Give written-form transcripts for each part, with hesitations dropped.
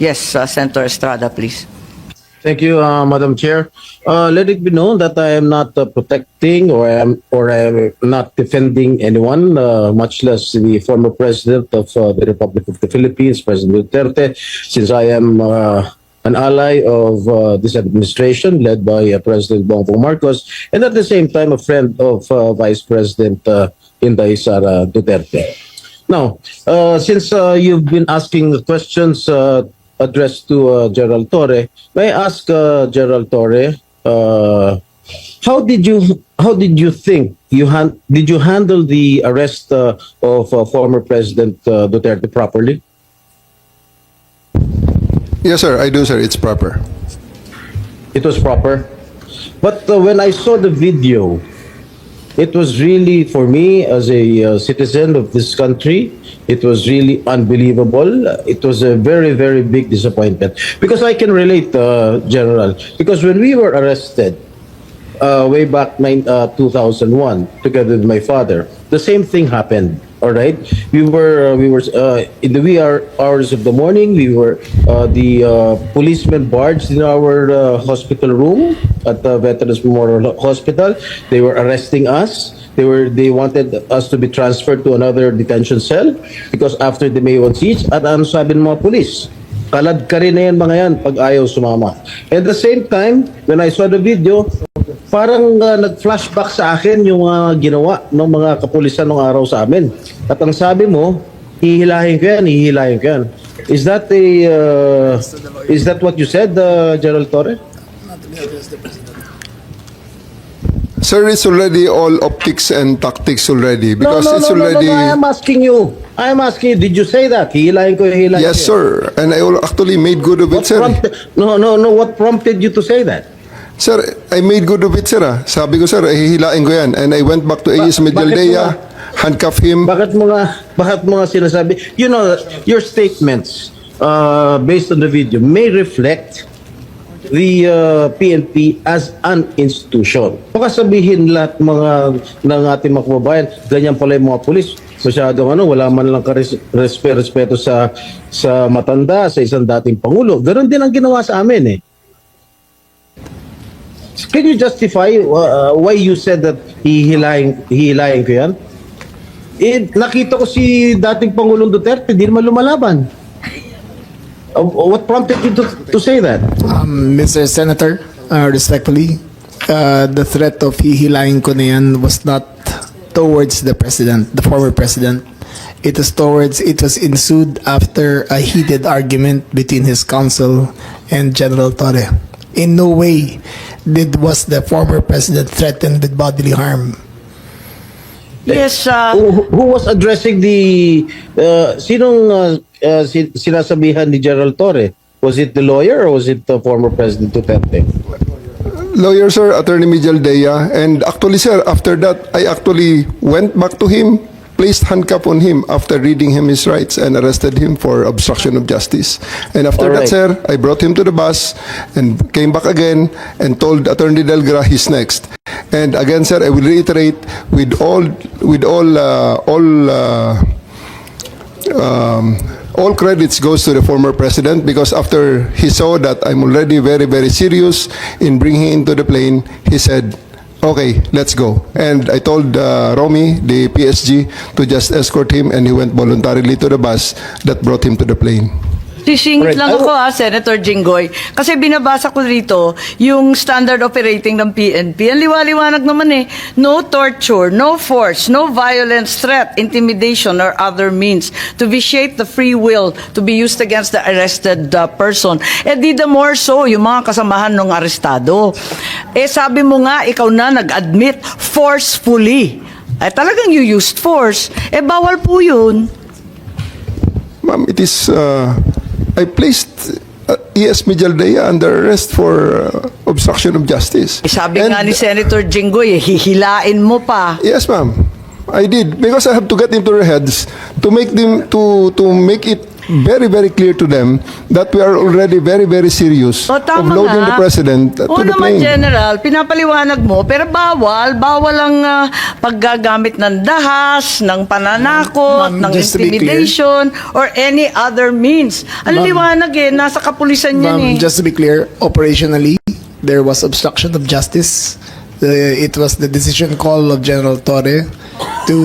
Yes, Senator Estrada, please. Thank you, Madam Chair. Let it be known that I am not protecting or I am not defending anyone, much less the former president of the Republic of the Philippines, President Duterte, since I am an ally of this administration led by President Bongbong Marcos, and at the same time a friend of Vice President Inday Sara Duterte. Now, since you've been asking the questions addressed to Gerald Torre, may I ask Gerald Torre, how did you think did you handle the arrest of former President Duterte properly? Yes, sir. I do, sir. It's proper. It was proper, but when I saw the video, it was really, for me as a citizen of this country, it was really unbelievable. It was a very, very big disappointment. Because I can relate, General. Because when we were arrested way back 2001, together with my father, the same thing happened. All right, we were in the wee hours of the morning. We were the policemen barged in our hospital room at the Veterans Memorial Hospital. They were arresting us. They wanted us to be transferred to another detention cell because after the Maywan siege, at ano sabi ng mga police? Kalad ka rin na yan mga yan pag ayaw sumama. At the same time, when I saw the video, parang nag-flashback sa akin yung ginawa ng mga kapulisan ng araw sa amin. At ang sabi mo, hihilahin ko yan. Is that what you said, Gerald Torre? Sir, it's already all optics and tactics already because it's already. No, I am asking you, did you say that? Hihilahin ko. Yes, sir. And I actually made good of it, sir. No, what prompted you to say that? Sir, I made good of it, sir. Sabi ko, sir, hihilain ko yan. And I went back to AS Medialdea, handcuff him. Bakit mo nga sinasabi? You know, your statements based on the video may reflect the PNP as an institution. Baka sabihin lahat ng ating mga kababayan, ganyan pala yung mga pulis. Masyadong wala man lang respeto sa matanda, sa isang dating pangulo. Ganon din ang ginawa sa amin eh. Can you justify why you said that hihilahin ko yan? Nakita ko si dating Pangulong Duterte, di naman lumalaban. What prompted you to say that? Mr. Senator, respectfully, the threat of hihilahin ko na yan was not towards the president, the former president. It was ensued after a heated argument between his counsel and General Torre. In no way was the former president threatened with bodily harm. Yes, Who was addressing the sinasabihan ni Gerald Torre? Was it the lawyer or was it the former President Duterte? Lawyer, sir, Attorney Medialdea. And actually, sir, after that, I actually went back to him, placed handcuff on him after reading him his rights and arrested him for obstruction of justice. And after All that, right. sir, I brought him to the bus and came back again and told Attorney Delgra he's next. And again, sir, I will reiterate all credits goes to the former president because after he saw that I'm already very, very serious in bringing him into the plane, he said, okay, let's go. And I told Romy, the PSG, to just escort him and he went voluntarily to the bus that brought him to the plane. sisingit lang ako Senator Jinggoy. Kasi binabasa ko rito yung standard operating ng PNP. Ang liwaliwanag naman eh. No torture, no force, no violence, threat, intimidation, or other means to vitiate the free will to be used against the arrested person. Eh di the more so, yung mga kasamahan ng arestado. Eh sabi mo nga, ikaw na nag-admit forcefully. Eh talagang you used force. Eh bawal po yun. Ma'am, it is, I placed E.S. Medialdea under arrest for obstruction of justice. Eh, sabi And, nga ni Senator Jinggoy, hihilain mo pa. Yes, ma'am. I did because I have to get into their heads to make them to make it very, very clear to them that we are already very, very serious O, of tama loading the nga. president to Oo the naman, plane. General, pinapaliwanag mo, pero bawal ang paggagamit ng dahas, ng pananakot, Ma'am, ng just to be clear. intimidation, or any other means. Ang Ma'am. liwanag nasa kapulisan yan Ma'am, eh. just to be clear, operationally, there was obstruction of justice. It was the decision call of General Torre to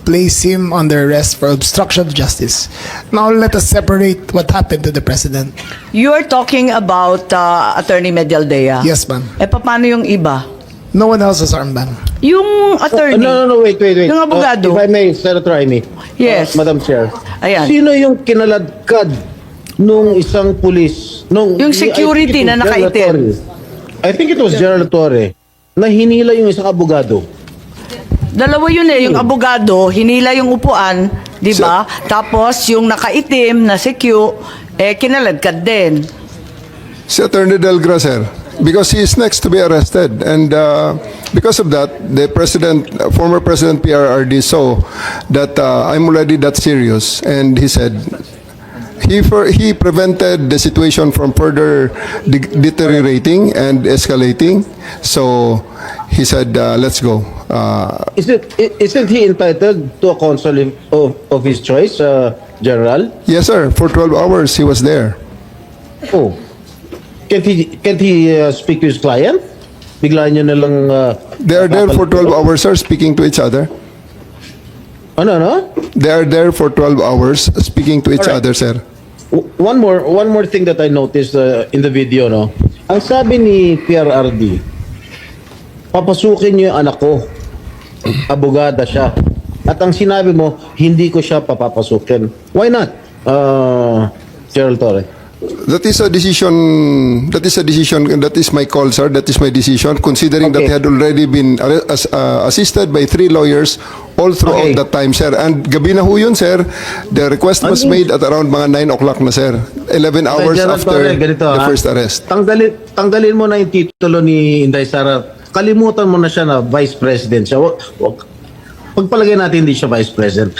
place him under arrest for obstruction of justice. Now let us separate what happened to the president. You're talking about Attorney Medialdea. Yes, ma'am. Paano yung iba? No one else was armed, ma'am. Yung attorney. No, wait. Yung abogado. If I may, Senator Amy. Yes. Madam Chair. Ayan. Sino yung kinaladkad nung isang pulis? Yung security na nakaitim. I think it was General Torre na hinila yung isang abogado. Dalawa yun yung abogado, hinila yung upuan, di ba? Tapos yung nakaitim na si Q, kinaladkad din. Si Attorney Delgra, sir, because he is next to be arrested. And because of that, the president, former President PRRD saw that I'm already that serious. And he said, he prevented the situation from further deteriorating and escalating. So he said, let's go. Isn't he entitled to a counsel of his choice, General? Yes, sir. For 12 hours, he was there. Oh. Can't he speak to his client? Bigla niyo na lang... They are there for 12 hours, sir, speaking to each other. Ano? They are there for 12 hours speaking to each Alright. other, sir. One more thing that I noticed in the video, no? Ang sabi ni PRRD, papasukin niyo yung anak ko. Abogada siya. At ang sinabi mo, hindi ko siya papapasukin. Why not, Gerald Torre? That is a decision. That is my call, sir. That is my decision. Considering that Okay. he had already been assisted by 3 lawyers all throughout Okay. that time, sir. And gabi na ho yun, sir. The request was Ano? made at around mga 9 o'clock na, sir. 11 hours Gerald after Torre, ganito, the ha? first arrest. Tanggalin mo na yung titulo ni Inday Sara. Kalimutan mo na siya na Vice President siya. Pagpalagay natin hindi siya Vice President.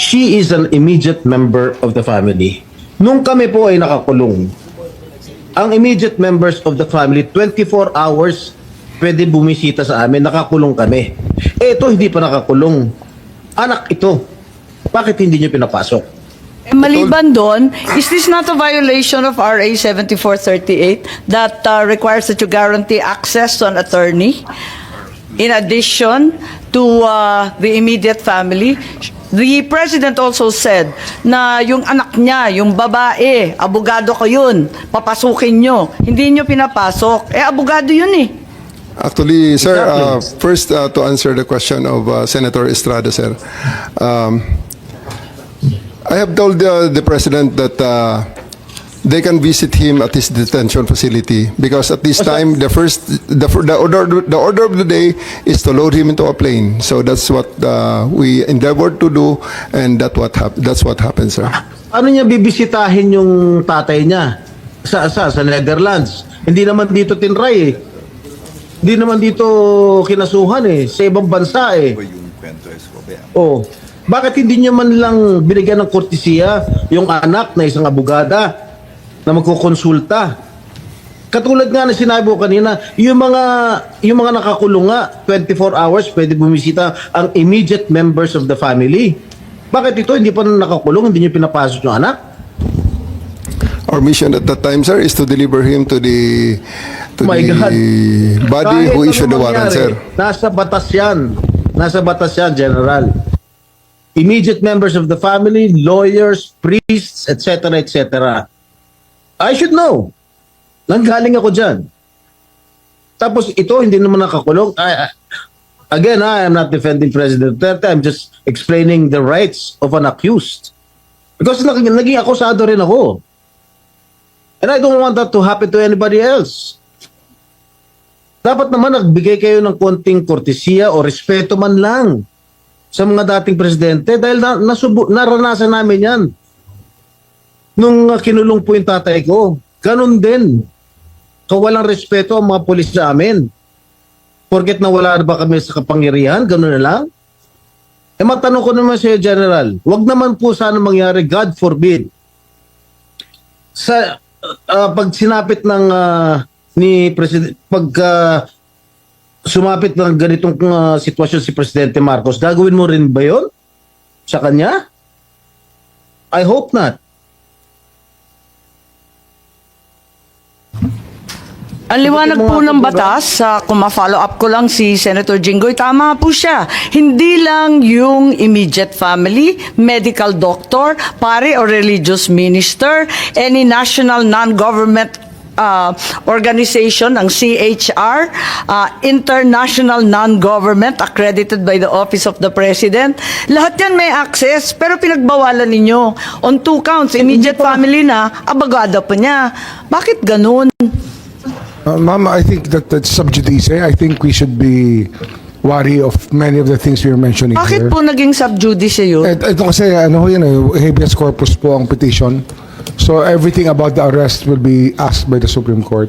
She is an immediate member of the family. Nung kami po ay nakakulong, ang immediate members of the family, 24 hours pwede bumisita sa amin, nakakulong kami. Ito hindi pa nakakulong. Anak ito. Bakit hindi niyo pinapasok? Maliban doon, is this not a violation of RA 7438 that requires that you guarantee access to an attorney? In addition to the immediate family, the President also said na yung anak niya, yung babae, abogado ko yun, papasukin nyo. Hindi nyo pinapasok. Abogado yun eh. Actually, sir, Exactly. first to answer the question of Senator Estrada, sir. I have told the president that they can visit him at his detention facility because at this time the order of the day is to load him into a plane. So that's what we endeavored to do, and that's what happened, sir. Ano niya bibisitahin yung tatay niya sa Netherlands? Hindi naman dito tinray eh. Hindi naman dito kinasuhan eh. Sa ibang bansa eh. Oh, bakit hindi niya man lang binigyan ng kortesiya yung anak na isang abogada na magkukonsulta? Katulad nga na sinabi ko kanina, yung mga nakakulong nga, 24 hours pwede bumisita ang immediate members of the family. Bakit ito hindi pa nakakulong, hindi niyo pinapasok yung anak? Our mission at that time, sir, is to deliver him to the My God. body Kahit who ano issued the warrant, mangyari, sir. Nasa batas yan. Nasa batas yan, General. Immediate members of the family, lawyers, priests, etc., etc. I should know. Nanggaling ako dyan. Tapos ito, hindi naman nakakulong. Again, I am not defending President Duterte. I'm just explaining the rights of an accused. Because naging akusado rin ako. And I don't want that to happen to anybody else. Dapat naman nagbigay kayo ng konting kortesiya o respeto man lang sa mga dating presidente dahil naranasan namin yan. Nung kinulong po yung tatay ko, ganun din. Kawalang respeto ang mga pulis sa amin. Porket nawala na ba kami sa kapangyarihan, ganun na lang? Matanong ko naman sa'yo, General, wag naman po sana mangyari, God forbid, sa pag sinapit ng ni president sumapit ng ganitong sitwasyon si Presidente Marcos, gagawin mo rin ba 'yon sa kanya? I hope not. Ang liwanag po ng batas, kung ma-follow up ko lang si Senator Jinggoy, tama po siya. Hindi lang yung immediate family, medical doctor, pare or religious minister, any national non-government organization, ang CHR, international non-government accredited by the Office of the President. Lahat yan may access, pero pinagbawalan ninyo. On 2 counts, immediate family na, abogado pa niya. Bakit ganun? Ma'am, I think that's sub judice. I think we should be wary of many of the things you're mentioning Bakit here. po naging sub judice yun? Ito kasi, ano ho yan, habeas corpus po ang petition. So everything about the arrest will be asked by the Supreme Court.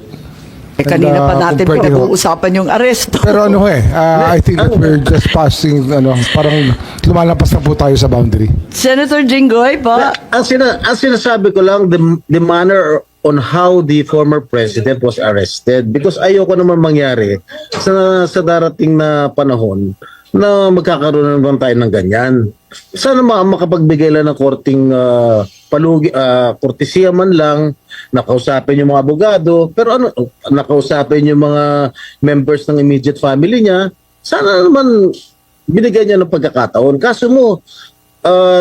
Kanina pa natin kung pwede ho. pag-uusapan yung aresto. Pero ano ho I think that we're just passing, parang lumalampas na po tayo sa boundary. Senator Jinggoy pa? Ang sinasabi ko lang, the manner on how the former president was arrested, because ayoko naman mangyari sa darating na panahon na magkakaroon naman tayo ng ganyan. Sana makapagbigay lang ng korting kortesiya man lang, nakausapin yung mga abogado, pero nakausapin yung mga members ng immediate family niya, sana naman binigyan niya ng pagkakataon. Kaso mo,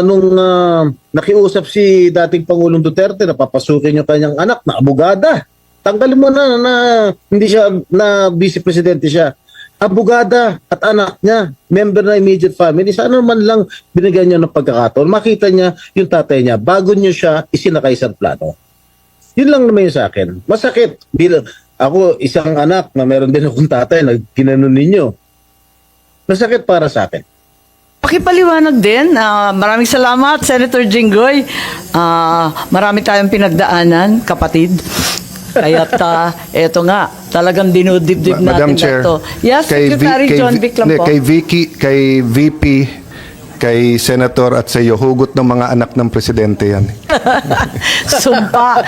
nung nakiusap si dating Pangulong Duterte na papasukin yung kanyang anak na abogada, tanggalin mo na hindi siya, na vice presidente siya. Abogada at anak niya, member na immediate family, sana man lang binigyan niya ng pagkakataon. Makita niya yung tatay niya bago niyo siya isinakay sa plano. Yun lang naman yung sa akin. Masakit. Ako, isang anak na meron din akong tatay na ginanon ninyo. Masakit para sa akin. Pakipaliwanag din. Maraming salamat, Senator Jinggoy. Marami tayong pinagdaanan, kapatid. Kaya't eto nga, talagang dinudibdib natin Madam Chair, to. Yes, Secretary John Vic lang po. Kay VP, kay Senator at sa iyo, hugot ng mga anak ng presidente yan. Sumpa.